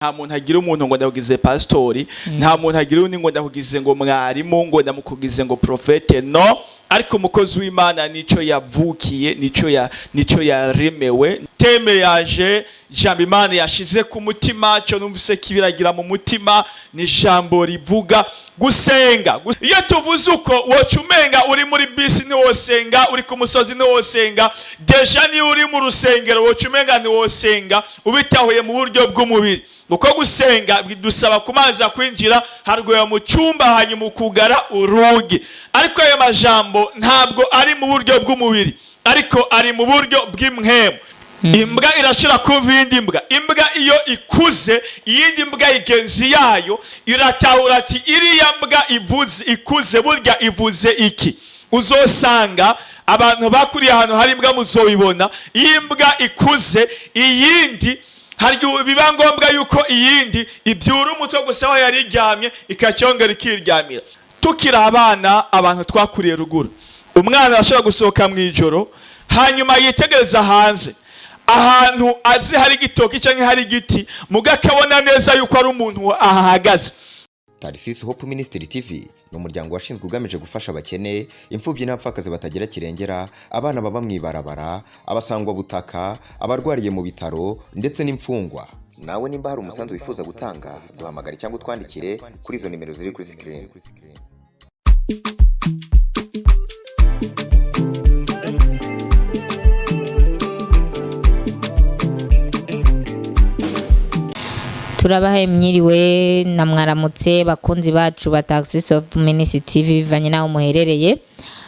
nta muntu agira umuntu ngo ndakugize pastori, nta muntu agira undi ngo ndakugize ngo mwarimu, ngo ndamukugize ngo profete, no. Ariko umukozi w'Imana nico yavukiye, nico yaremewe. Teme yaje jambo Imana yashize ku mutima, cyo numvise kibiragira mu mutima, ni jambo rivuga gusenga. Iyo tuvuze uko wocumenga uri muri bisi ni wosenga, uri ku musozi ni wosenga, deja ni uri mu rusengero wocumenga ni wosenga, ubitahuye mu buryo bw'umubiri. Uko gusenga bidusaba kumanza kwinjira hargoya mu cyumba hanyuma ukugara urugi. Ariko ayo majambo ntabwo ari mu buryo bw'umubiri, ariko ari mu buryo bw'imhemu. Imbwa irashira kumva indi mbwa. Imbwa iyo ikuze, iyindi mbwa igenzi yayo iratahura ati iriya mbwa ikuze burya ivuze iki. Uzosanga abantu bakuriye ahantu hari imbwa muzobibona, iyi mbwa ikuze iyindi hari biba ngombwa yuko iyindi ibyura umutwe gusa aho yari iryamye ikacyongera ikiryamira. Tukira abana, abantu twakuriye ruguru, umwana ashobora gusohoka mu ijoro hanyuma yitegereza hanze ahantu azi hari igitoki cyangwa hari igiti, mugakabona neza yuko ari umuntu ahahagaze. Tarisisi Hope Ministry TV ni umuryango washinzwe ugamije gufasha abakene, imfubyi n'abapfakazi batagira kirengera, abana baba mwibarabara, abasangwa butaka, abarwariye mu bitaro ndetse n'imfungwa. Nawe nimba hari umusanzu wifuza gutanga, duhamagare cyangwa utwandikire kuri izo nimero ziri kuri screen. Turabahaye mwiriwe na mwaramutse bakunzi bacu ba Taxis of Ministry TV bivanye naho muherereye.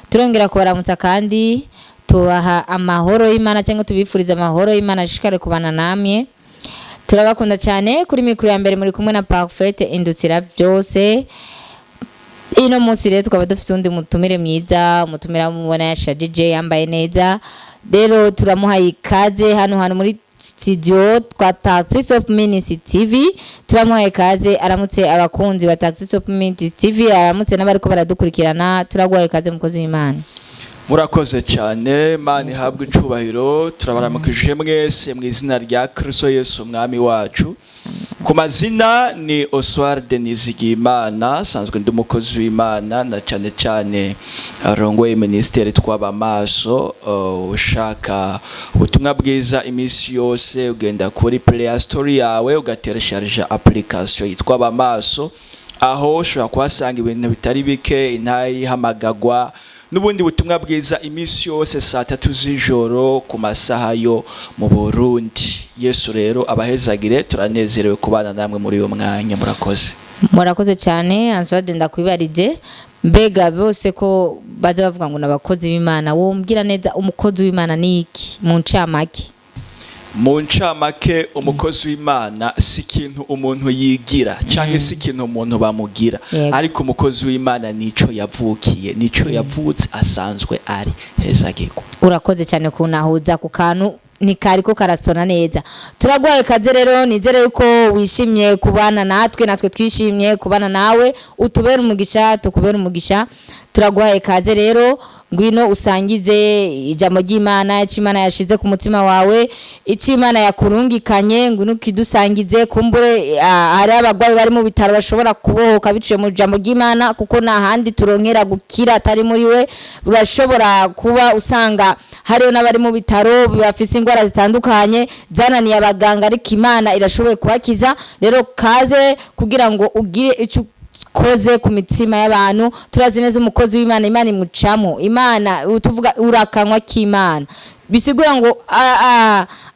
Turongera kubaramutsa kandi tubaha amahoro y'Imana cyangwa tubifuriza amahoro y'Imana ashikare kubana namwe. Turabakunda cyane kuri mikuru ya mbere muri kumwe na Parfait Indutsira byose. Ino munsi rero tukaba dufite undi mutumire mwiza, mutumira mubona yasha DJ yambaye neza. Rero turamuhaye ikaze hano muri studio kwa Taxis of Ministry TV. Turamuhaye ikaze, aramutse abakunzi wa Taxis of Ministry TV, aramutse n'abariko baradukurikirana. Turagwaye ikaze mukozi w'Imana. Murakoze cyane, Imana ihabwe icubahiro. Turabaramukije mwese mu izina rya Kristo Yesu umwami wacu. Ku mazina ni OSWALD NIZIGIYIMANA, sanzwe ndi umukozi w'Imana na cyane arongoye ministeri tw'abamaso. Ushaka ubutumwa bwiza iminsi yose ugenda kuri Play Store yawe ugateresharija application yitwa abamaso, aho ushobora kuhasanga ibintu bitari bike, intayi hamagagwa n'ubundi butumwa bwiza iminsi yose saa 3 z'ijoro ku masaha yo mu Burundi. Yesu rero abahezagire, turanezerewe kubana namwe muri uyo mwanya. Murakoze cyane. Answade ndakwibarize, mbega bose ko baza bavuga ngo nabakozi b'Imana, wo mbwira neza umukozi w'Imana ni iki mu ncamake? Mu ncamake umukozi w'Imana si ikintu umuntu yigira cyangwa si ikintu umuntu bamugira, ariko umukozi w'Imana nico yavukiye, nico yavutse asanzwe ari hezagirwa. Urakoze cyane kunahuza ku kantu nikari ko karasona neza. Turagwaye kaze rero, nizere yuko wishimye kubana natwe twishimye kubana nawe, utubera umugisha tukubera umugisha. Turagwaye kaze rero, ngwino usangize ijambo ry'Imana, Imana yashize ku mutima wawe, Imana yakurungikanye, ngwino kidusangize. Kumbure hari abagwayi bari mu bitaro bashobora kubohoka biciye mu jambo ry'Imana, kuko nta handi turonkera gukira atari muri we. Urashobora kuba usanga hariyo n'abari mu bitaro bafise ingwara zitandukanye zananiye abaganga, ariko Imana irashoboye kubakiza. Rero kaze kugira ngo ugire icyo koze ku mitima y'abantu. Turazi neza umukozi w'Imana, Imana imucamo, Imana utuvuga urakanwa k'Imana, bisigura ngo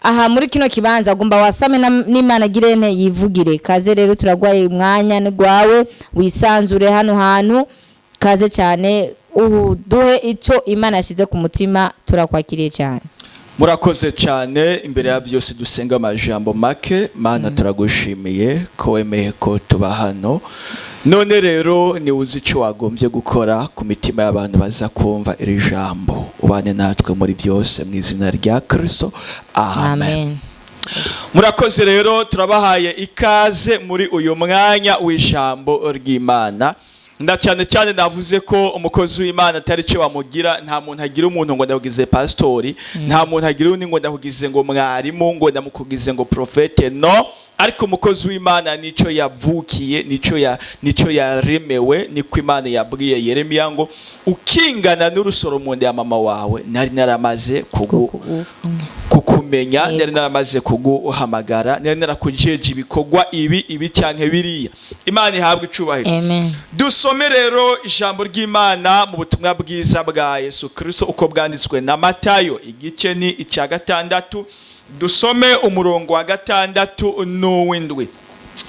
aha muri kino kibanza agomba wasame n'Imana girente yivugire. Kaze rero, turagwaye umwanya n'gwawe, wisanzure hano hantu. Kaze cyane, duhe icyo Imana yashize ku mutima, turakwakiriye cyane. Murakoze cyane. Imbere ya byose dusenga amajambo make. Mana turagushimiye ko wemeye ko tuba hano. None rero ni uzi icyo wagombye gukora ku mitima y'abantu baza kumva iri jambo. Ubane natwe muri byose mu izina rya Kristo. Amen. Murakoze rero, turabahaye ikaze muri uyu mwanya w'ijambo ry'Imana. cyane cyane navuze ko umukozi w'Imana atari cyo bamugira. Nta muntu agira umuntu ngo ndakugize pastori, nta muntu agira undi ngo ndakugize ngo mwarimu, ngo ndamukugize ngo profete, no. Ariko umukozi w'Imana nico yavukiye, nico yaremewe. Niko Imana yabwiye Yeremiya ngo ukingana n'urusoro mu nda ya mama wawe nari naramaze kukumenya, nari naramaze kuguhamagara, nari narakujeje ibikorwa ibi cyanke biriya. Imana ihabwe icubahiro. Amen. Dusome rero ijambo ry'Imana mu butumwa bwiza bwa Yesu Kristo uko bwanditswe na Matayo, igice ni icya 6. Dusome umurongo wa 6 n'uw'indwi.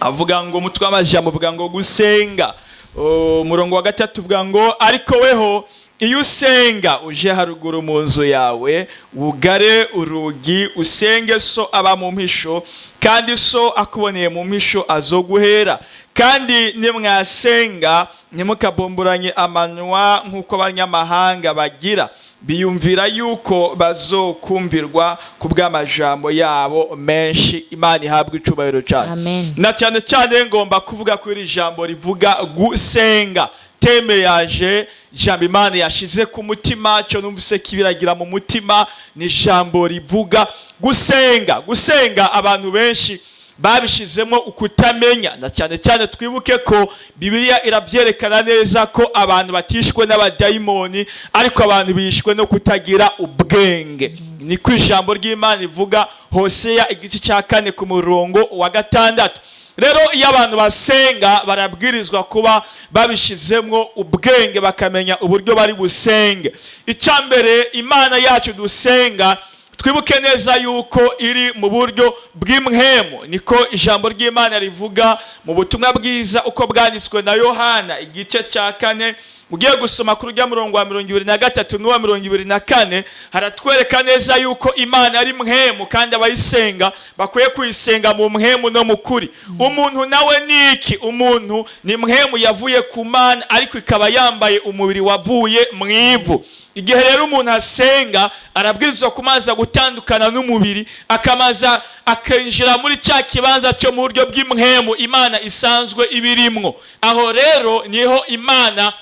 Avuga ngo umutwe w'amajambo uvuga ngo gusenga. Umurongo wa 3 uvuga ngo ariko weho iyo usenga uje haruguru mu nzu yawe wugare urugi usenge so aba mu mpisho, kandi so akuboneye mu mpisho azoguhera. Kandi nimwasenga ntimukabomboranye amanwa nk'uko abanyamahanga bagira, biyumvira yuko bazokumvirwa ku bw'amajambo yabo menshi. Imana ihabwe icubahiro cyane. Amen. Na cyane cyane ngomba kuvuga ko iri jambo rivuga gusenga. Teme yaje jambo Imana yashize ku mutima, cyo numvise kibiragira mu mutima, ni jambo rivuga gusenga. Gusenga abantu benshi babishizemo ukutamenya. Na cyane cyane twibuke ko Bibiliya irabyerekana neza ko abantu batishwe n'abadayimoni, ariko abantu bishwe no kutagira ubwenge. Niko ijambo ry'Imana rivuga Hosea igice cya 4 ku murongo wa 6. Rero iyo abantu basenga barabwirizwa kuba babishizemo ubwenge, bakamenya uburyo bari busenge. Icyambere Imana yacu dusenga twibuke neza yuko iri mu buryo bw'imhemu. Niko ijambo ry'Imana rivuga mu butumwa bwiza uko bwanditswe na Yohana igice cya 4. Ugiye gusoma kuri rya murongo wa 23 n'uwa 24, haratwereka neza yuko Imana ari mhemu, kandi abayisenga bakwiye kuyisenga mu mhemu no mukuri. Umuntu nawe niki? Umuntu ni mhemu yavuye ku Mana, ariko ikaba yambaye umubiri wavuye mu ivu. Igihe rero umuntu asenga arabwirizwa kumaza gutandukana n'umubiri, akamaza akinjira muri cya kibanza cyo mu buryo bw'imhemu Imana isanzwe ibirimwo. Aho rero niho Imana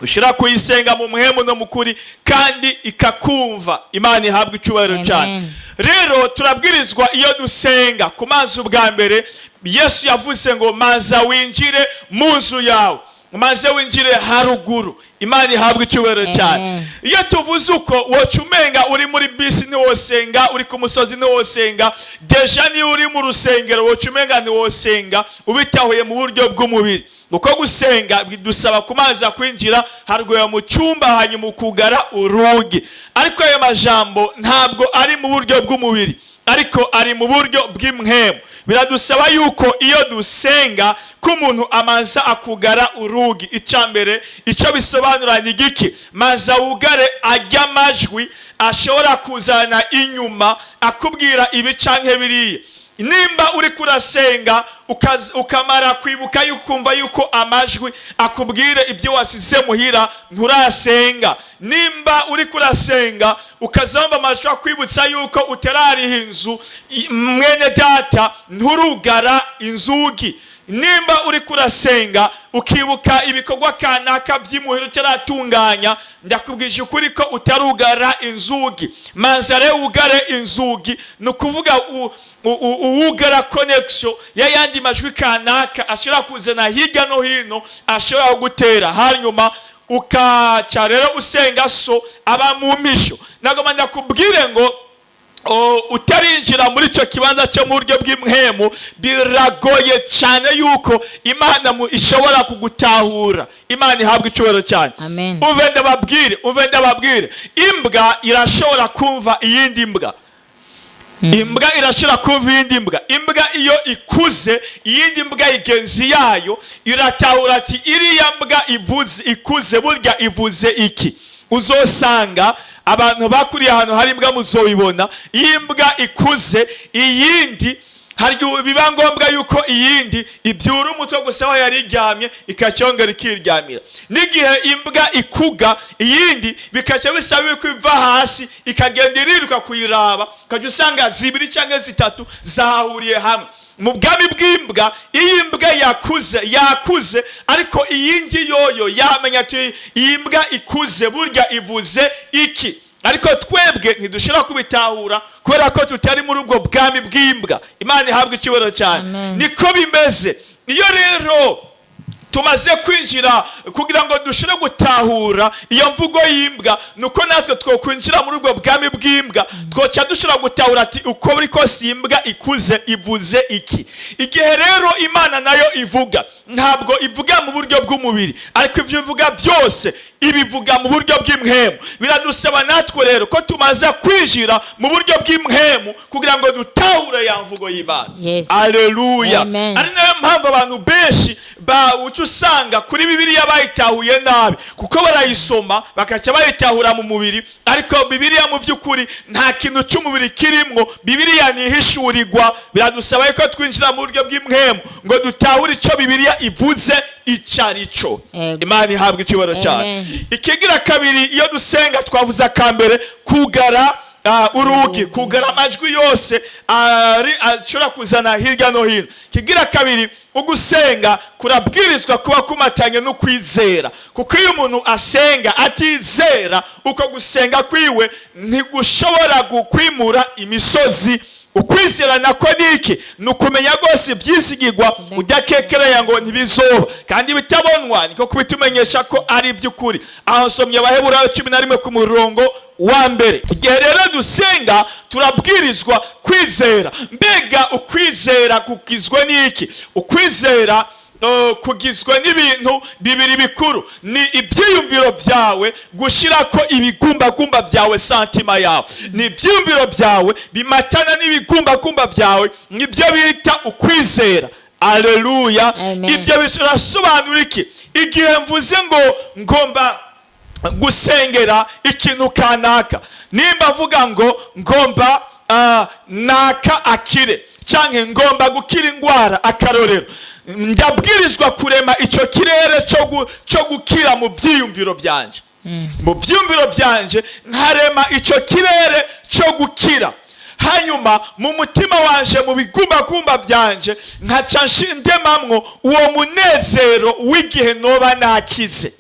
ushira kuyisenga mu mhemu no mukuri, kandi ikakumva. Imana ihabwe icubahiro cyane. Rero turabwirizwa iyo dusenga kumaza ubwa mbere, Yesu yavuze ngo maza winjire mu nzu yawe, maze winjire haruguru. Imana ihabwe icubahiro cyane. Iyo tuvuze uko wocumenga uri muri bisi niwosenga, uri ku musozi niwosenga, deja ni uri mu rusengero wocumenga niwosenga ubitahuye mu buryo bw'umubiri. Uko gusenga bidusaba kumaza kwinjira haruguru mu cyumba, hanyuma ukugara urugi. Ariko ayo majambo ntabwo ari mu buryo bw'umubiri, ariko ari mu buryo bw'imhemu. Biradusaba yuko iyo dusenga ko umuntu amaza akugara urugi. Icyambere icyo bisobanura ni giki? Maza wugare ajya amajwi ashobora kuzana inyuma akubwira ibi canke biriya. Nimba uri kurasenga ukamara kwibuka yukumva yuko amajwi akubwire ibyo wasize muhira, nturasenga. Nimba uri kurasenga ukazamba amajwi akwibutsa yuko utarariha inzu, mwene data, nturugara inzugi. Nimba uri kurasenga ukibuka ibikorwa kanaka by'imuhira utaratunganya, ndakubwije ukuri ko utarugara inzugi. Manza rero ugare inzugi, nukuvuga uwugara connection ya yandi majwi kanaka ashobora kuzana hirya no hino, ashobora gutera. Hanyuma ukaca rero usenga so aba mu misho. Nagoma ndakubwire ngo utarinjira muri cyo kibanza cyo mu buryo bw'imhemu, biragoye cyane yuko Imana ishobora kugutahura. Imana ihabwe icubahiro cyane. Amen. Uve ndababwire imbwa irashobora kumva iyindi mbwa. Imbwa irashobora kumva iyindi mbwa. Imbwa iyo ikuze, iyindi mbwa igenzi yayo iratahura ati iriya mbwa ikuze burya ivuze iki. Uzosanga abantu bakuriye ahantu hari imbwa muzobibona. Iyi mbwa ikuze, iyindi hari biba ngombwa yuko iyindi ibyura umutwe gusa aho yari iryamye ikacyongera ikiryamira. N'igihe imbwa ikuga, iyindi bikaca bisaba yuko iva hasi ikagenda iriruka kuyiraba, ukajya usanga zibiri cyangwa zitatu zahahuriye hamwe. mu bwami bw'imbwa iyi mbwa yakuze ariko iyindi yoyo yamenya ati iyi mbwa ikuze burya ivuze iki, ariko twebwe ntidushobora kubitahura kubera ko tutari muri ubwo bwami bw'imbwa. Imana ihabwa icyubahiro cyane. Niko bimeze. Iyo rero tumaze kwinjira kugira ngo dushobore gutahura iyo mvugo y'imbwa, nuko natwe twokwinjira muri ubwo bwami bw'imbwa twoca dushobora gutahura ati uko buri kose imbwa ikuze ivuze iki. Igihe rero Imana nayo ivuga ntabwo ivuga mu buryo bw'umubiri, ariko ibyo ivuga byose ibivuga mu buryo bw'imhemu. Biradusaba natwe rero ko tumaze kwinjira mu buryo bw'imhemu kugira ngo dutahure ya mvugo y'Imana. Haleluya. Ari nayo mpamvu abantu benshi usanga kuri Bibiliya bayitahuye nabi, kuko barayisoma bakaca bayitahura mu mubiri, ariko Bibiliya mu by'ukuri nta kintu cy'umubiri kirimwo. Bibiliya nihishurirwa. Biradusaba ko twinjira mu buryo bw'imhemu ngo dutahure icyo Bibiliya ivuze icarico. Imana ihabwa icyubahiro cyane. Ikigira kabiri, iyo dusenga twavuze akambere kugara urugi, kugara amajwi yose ashobora kuzana hirya no hino. Kigira kabiri, ugusenga kurabwirizwa kuba kumatanye no kwizera, kuko iyo umuntu asenga atizera uko gusenga kwiwe ntigushobora gukwimura imisozi. Ukwizera nako niki? Nukumenya rwose ibyisigirwa udakekereye ngo ntibizoba kandi bitabonwa, niko kubitumenyesha ko ari iby'ukuri. Aho nsomye Abaheburayo 11 ku murongo wa mbere. Igihe rero dusenga turabwirizwa kwizera. Mbega ukwizera kugizwe n'iki? Ukwizera kugizwe n'ibintu bibiri bikuru. Ni ibyiyumviro byawe gushira ko ibigumbagumba byawe, santima yawe, ni ibyiyumviro byawe bimatana n'ibigumbagumba byawe, nibyo bita ukwizera. Haleluya. Ibyo birasobanura iki? Igihe mvuze ngo ngomba gusengera ikintu kanaka, nimba mvuga ngo ngomba naka akire cyangwa ngomba gukira indwara akarorero, ndabwirizwa kurema icyo kirere cyo gukira mu byiyumviro byanje. Mu byiyumviro byanje nkarema icyo kirere cyo gukira, hanyuma mu mutima wanje mu bigumbagumba byanje nkaca ndemamwo uwo munezero w'igihe noba nakize.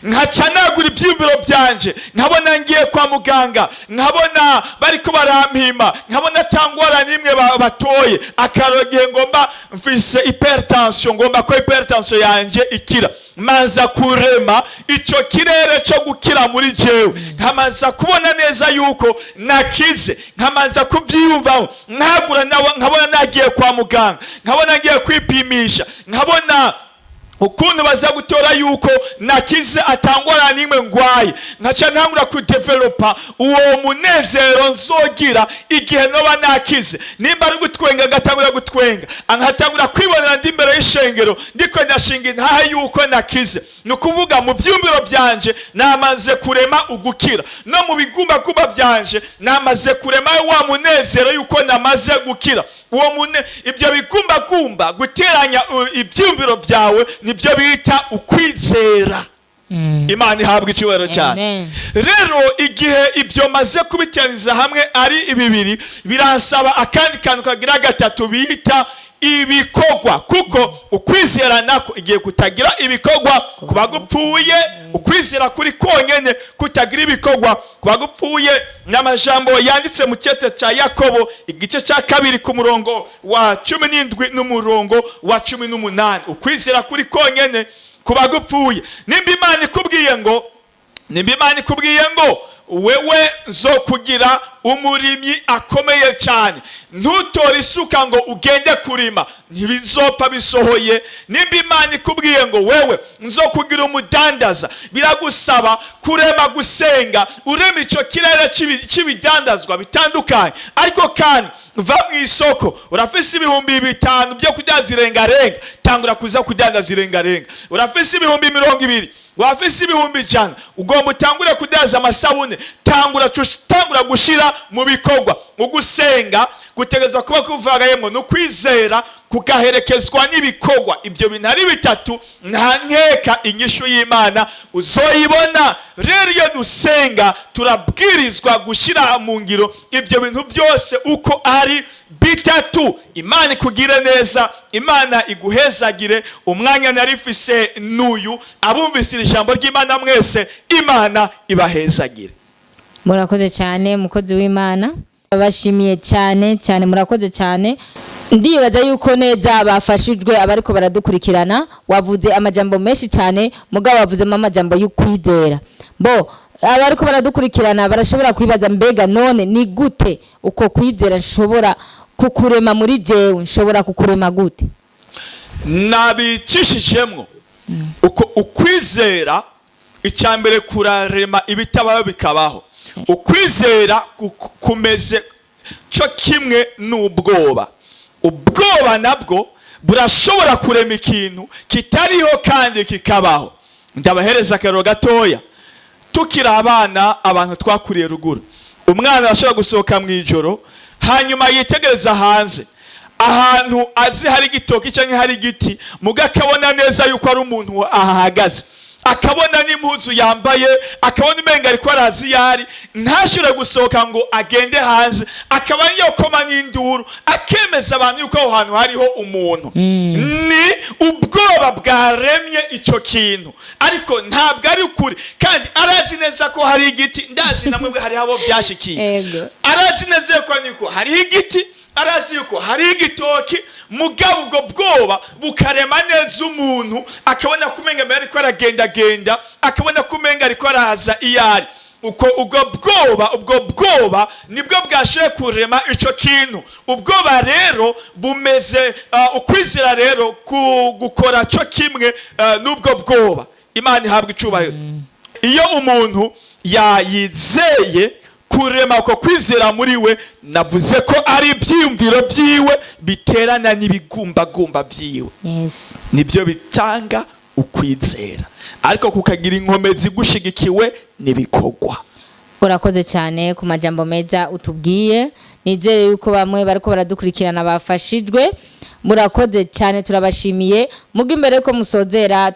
Nkaca nagura ibyiyumviro byanje, nkabona ngiye kwa muganga, nkabona bariko barampima, nkabona tangwara nimwe batoye akarogiye ngomba mfise hypertension, ngomba ko hypertension yanje ikira. Maza kurema icyo kirere cyo gukira muri jewe, nkamaza kubona neza yuko nakize, nkamaza kubyiyumvaho, nkagura nawe, nkabona nagiye kwa muganga, nkabona ngiye kwipimisha, nkabona ukuntu baza gutora yuko nakize atangwara nimwe ngwaye, nkaca ntangura kudevelopa uwo munezero nzogira igihe noba nakize. Nimba ari gutwenga gatangura gutwenga, ankatangura kwibonera ndi imbere y'ishengero ndiko ndashinga intahe yuko nakize. Nukuvuga mu byumviro byanje namaze kurema ugukira, no mu bigumbagumba byanje namaze kurema wa munezero yuko namaze gukira. Ibyo bigumbagumba guteranya ibyumviro byawe nibyo bita ukwizera. Imana ihabwa icyubahiro cyane. Rero igihe ibyo maze kubiteraniza hamwe ari ibibiri, biransaba akandi kantu kagira gatatu bita ibikorwa, kuko ukwizera nako igihe kutagira ibikorwa kuba gupfuye. Ukwizera kuri konyene kutagira ibikorwa kuba gupfuye. N'amajambo yanditse mu cyete cya Yakobo igice cya 2 ku murongo wa 17 n'umurongo wa 18. Ukwizera kuri konyene kuba gupfuye. Nimba Imana ikubwiye ngo wewe nzokugira umurimyi akomeye cyane, ntutore isuka ngo ugende kurima, ntibizopfa bisohoye. Nimba Imana ikubwiye ngo wewe nzokugira umudandaza, biragusaba kurema gusenga, urema icyo kirere cy'ibidandazwa bitandukanye. Ariko kandi va mu isoko, urafise 5,000 byo kudandaza irengarenga, tangura kuza kudandaza irengarenga. Urafise 20,000, wafise 100,000, ugomba utangure kudandaza amasabune, tangura gushira mu bikorwa. Ugusenga gutegeza kuba kuvagayemo no kwizera kugaherekezwa n'ibikorwa. Ibyo bintu ari bitatu nta nkeka inyishu y'Imana uzoyibona. Rero iyo dusenga turabwirizwa gushyira mu ngiro ibyo bintu byose uko ari bitatu. Imana ikugire neza, Imana iguhezagire. Umwanya narifise n'uyu, abumvise ijambo ry'Imana mwese, Imana ibahezagire. Murakoze cyane mukozi w'Imana, abashimiye cyane cyane, murakoze cyane. Ndibaza yuko neza bafashijwe abariko baradukurikirana. Wavuze amajambo menshi cyane, mugabo wavuzemo amajambo y'ukwizera. Abariko baradukurikirana barashobora kwibaza, mbega none ni gute uko kwizera nshobora kukurema muri jewe, nshobora kukurema gute? Nabicishijemwo uko ukwizera icyambere kurarema ibitabaho bikabaho. Ukwizera kumeze cyo kimwe n'ubwoba. Ubwoba nabwo burashobora kurema ikintu kitariho kandi kikabaho. Ndabahereza akarero gatoya. Tukiri abana, abantu twakuriye ruguru, umwana ashobora gusohoka mu ijoro hanyuma yitegereza hanze ahantu azi hari igitoki cyangwa hari igiti, muga akabona neza yuko ari umuntu ahahagaze, akabona n'impuzu yambaye, akabona umenga ariko arazi yari, ntashobore gusohoka ngo agende hanze, akaba yokoma n'induru akemeza abantu yuko aho hantu hariho umuntu. Ni ubwoba bwaremye icyo kintu, ariko ntabwo ari ukuri, kandi arazi neza ko hari igiti. Ndazi namwe hari abo byashikiye, arazi neza ko hari igiti, arazi yuko hari igitoki, mugabo ubwo bwoba bukarema neza umuntu, akabona kumenga mbere ariko aragenda, akabona kumenga ariko araza iyari. Ubwo bwoba nibwo bwashoye kurema icyo kintu. Ubwoba rero bumeze ukwizera rero gukora cyo kimwe n'ubwo bwoba. Imana ihabwa icubahiro. Iyo umuntu yayizeye kurema uko kwizera muri we, navuze ko ari ibyiyumviro byiwe biterana n'ibigumbagumba byiwe. Nibyo bitanga ukwizera, ariko kukagira inkomezi gushigikiwe n'ibikorwa. Urakoze cyane ku majambo meza utubwiye. Nizere yuko bamwe bariko baradukurikirana bafashijwe. Murakoze cyane, turabashimiye. Muga imbere ko musozera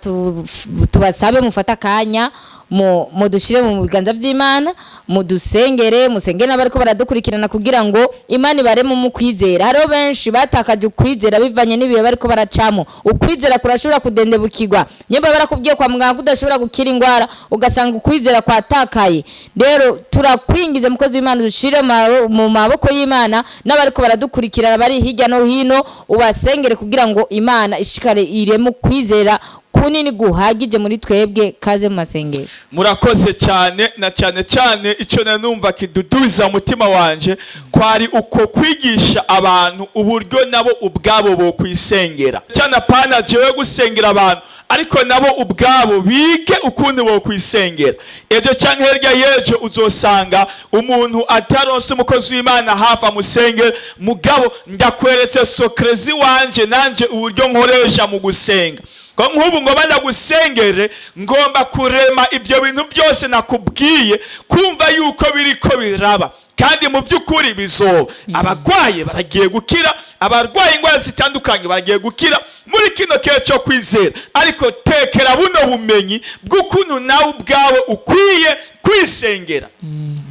tubasabe mufata kanya mudushire mu biganza by'Imana, mudusengere, musengere n'abariko baradukurikirana kugira ngo Imana ibareme mu kwizera. Hariho benshi batakaje ukwizera bivanye n'ibihe bariko baracamo. Ukwizera kurashobora kudendebukirwa, nyemba barakubwiye kwa muganga udashobora gukira ingwara, ugasanga ukwizera kwatakaye. Rero turakwingize mukozi w'Imana, dushire mu maboko y'Imana, n'abariko baradukurikirana bari hirya no hino, ubasengere kugira ngo Imana ishikare ireme kwizera kunini guhagije muri twebwe. Kaze mu masengesho. Murakoze cyane, na cyane icyo nanumva kidudubiza umutima wanje kwari uko kwigisha abantu uburyo nabo ubwabo bo kwisengera. Cyane pana jewe gusengera abantu, ariko nabo ubwabo bige ukundi bo kwisengera. Ejo cyangwa herya yejo uzosanga umuntu ataronse umukozi w'Imana hafi amusenge, mugabo ndakweretse sokrezi wanje nanje uburyo nkoresha mu gusenga. Nk'ubu ngo bana gusengere, ngomba kurema ibyo bintu byose nakubwiye, kumva yuko biriko biraba, kandi mu by'ukuri bizoba. Abagwaye baragiye gukira, abarwaye ingwara zitandukanye baragiye gukira muri kino kihe cyo kwizera. Ariko tekera buno bumenyi bw'ukuntu nawe ubwawe ukwiye kwisengera.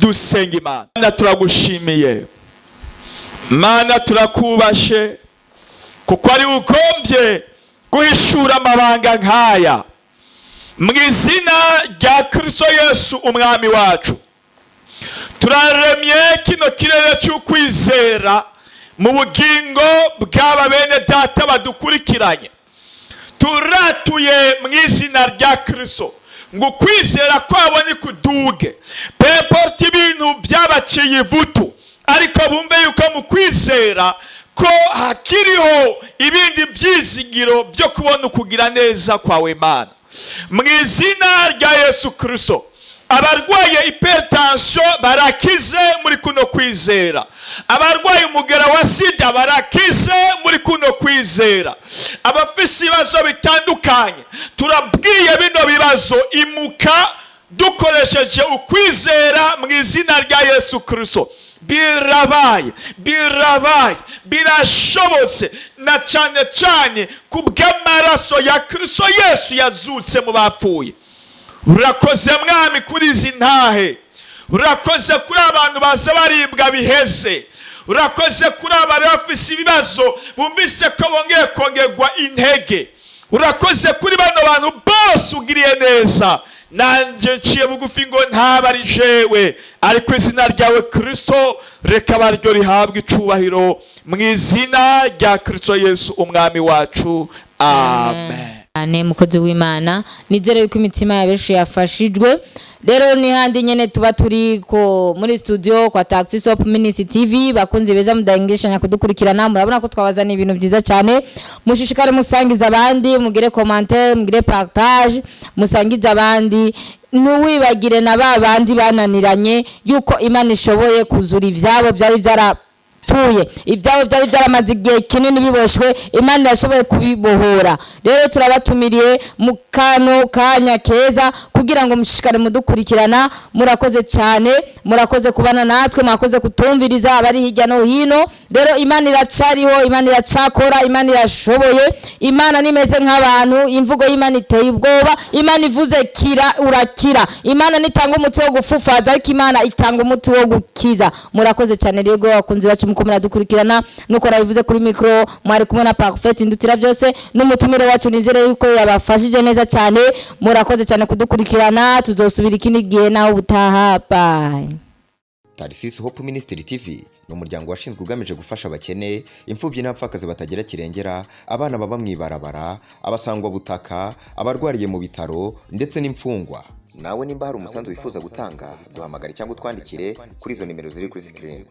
Dusenga Imana. Mana turagushimiye, Mana turakubashe, kuko ari ugombye guhishura amabanga nkaya. Mu izina rya Kristo Yesu umwami wacu, turaremye kino kirere cy'ukwizera mu bugingo bw'aba bene data badukurikiranye. Turatuye mu izina rya Kristo ngo kwizera kwabo ni kuduge, peporti ibintu byabaciye ivutu, ariko bumve yuko mu kwizera ko hakiriho ibindi byizigiro byo kubona ukugira neza kwawe Mana. Mu izina rya Yesu Kristo, abarwaye hypertension barakize muri kuno kwizera, abarwaye umugera wa sida barakize muri kuno kwizera, abafise ibibazo bitandukanye turabwiye bino bibazo imuka dukoresheje ukwizera mu izina rya Yesu Kristo. birabaye birashobotse, na cyane cyane kubw'amaraso ya Kristo Yesu yazutse mu bapfuye. Urakoze mwami kuri izi ntahe, urakoze kuri abantu baza baribwa biheze, urakoze kuri abari bafise ibibazo bumvise ko bongeye kongerwa intege, urakoze kuri bano bantu bose ugiriye neza. Nanje nciye bugufi ngo ntaba ari jewe, ariko izina ryawe Kristo reka baryo rihabwa icubahiro mu izina rya Kristo Yesu umwami wacu, amen. Mukozi w'Imana, nizere yuko imitima yabenshi yafashijwe. Rero ni handi nyene tuba turi ko muri studio kwa Taxi Shop Ministry TV, bakunzi beza mudahingishanya kudukurikirana. Murabona ko twabazana ibintu byiza cyane, mushishikare musangiza abandi, mugire commentaire, mugire partage, musangiza abandi, nuwibagire na babandi bananiranye yuko Imana ishoboye kuzura ivyabo byari byarapfuye, ibyabo byari byaramaze igihe kinini biboshwe, Imana irashoboye kubibohora. Rero turabatumiriye mu kano kanya keza kugira ngo mushishikare mudukurikirana. Murakoze cyane, murakoze kubana natwe, murakoze kutumviriza abari hirya no hino. Rero Imana iracariho, Imana iracakora, Imana irashoboye. Imana nimeze nk'abantu, imvugo y'Imana iteye ubwoba. Imana ivuze kira urakira. Imana nitanga umuti wo gufufaza, ariko Imana itanga umuti wo gukiza. Murakoze cyane rego bakunzi bacu mukomera dukurikirana. Nuko rabivuze kuri micro, mwari kumwe na Parfait Indutira byose n'umutumire wacu, nizere yuko yabafashije neza cyane. Murakoze cyane kudukurikirana, tuzosubira ikindi gihe naho ubutaha. Bye. Tarisisi Hope Ministry TV ni umuryango washinzwe ugamije gufasha abakene, imfubyi n'abapfakazi batagira kirengera, abana baba mwibarabara, abasangwa butaka, abarwariye mu bitaro ndetse n'imfungwa. Nawe nimba hari umusanzu wifuza gutanga, duhamagare cyangwa utwandikire kuri izo nimero ziri kuri screen.